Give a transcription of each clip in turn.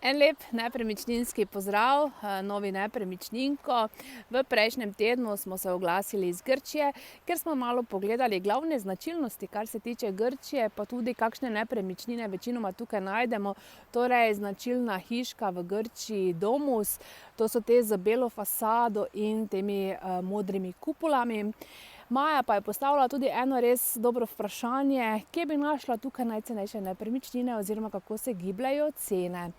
En lep nepremičninski pozdrav, Novi Nepremičninko. V prejšnjem tednu smo se oglasili iz Grčije, ker smo malo pogledali glavne značilnosti, kar se tiče Grčije, pa tudi kakšne nepremičnine večinoma tukaj najdemo. Torej, značilna hiška v Grčiji Domus, to so te z belo fasado in temi modrimi kupolami. Maja pa je postavila tudi eno res dobro vprašanje, kje bi našla tukaj najcenejše nepremičnine oziroma kako se gibljejo cene.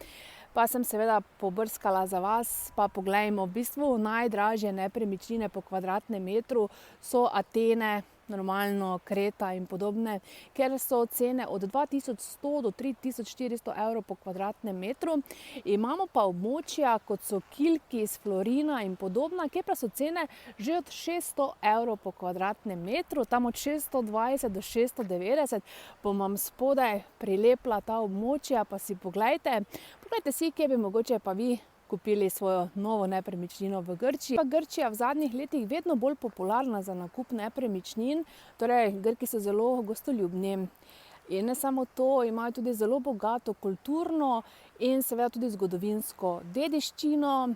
Pa sem seveda pobrskala za vas, pa poglejmo, v bistvu najdražje nepremičnine po kvadratnem metru so Atene, normalno Kreta in podobne, ker so cene od 2100 do 3400 evrov po kvadratnem metru. Imamo pa območja, kot so Kilkis, Florina in podobna, kjer pa so cene že od 600 evrov po kvadratnem metru, tam od 620 do 690. Bom vam spodaj prilepila ta območja, pa si poglejte. Poglejte si, kje bi mogoče pa vi kupili svojo novo nepremičnino v Grčiji. Grčija v zadnjih letih vedno bolj popularna za nakup nepremičnin, torej Grki so zelo gostoljubni. In ne samo to, imajo tudi zelo bogato kulturno in seveda tudi zgodovinsko dediščino.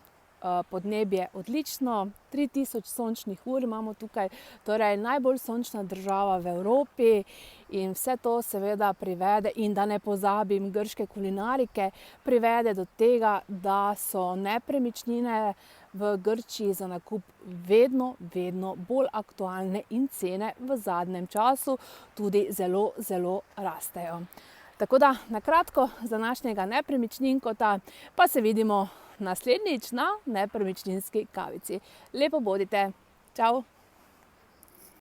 Podnebje odlično, 3000 sončnih ur imamo tukaj, torej najbolj sončna država v Evropi in vse to seveda privede, in da ne pozabim grške kulinarike, privede do tega, da so nepremičnine v Grčiji za nakup vedno bolj aktualne in cene v zadnjem času tudi zelo rastejo. Tako da, na kratko z današnjega nepremičninkota, pa se vidimo naslednjič na nepremičninski kavici. Lepo bodite, čau!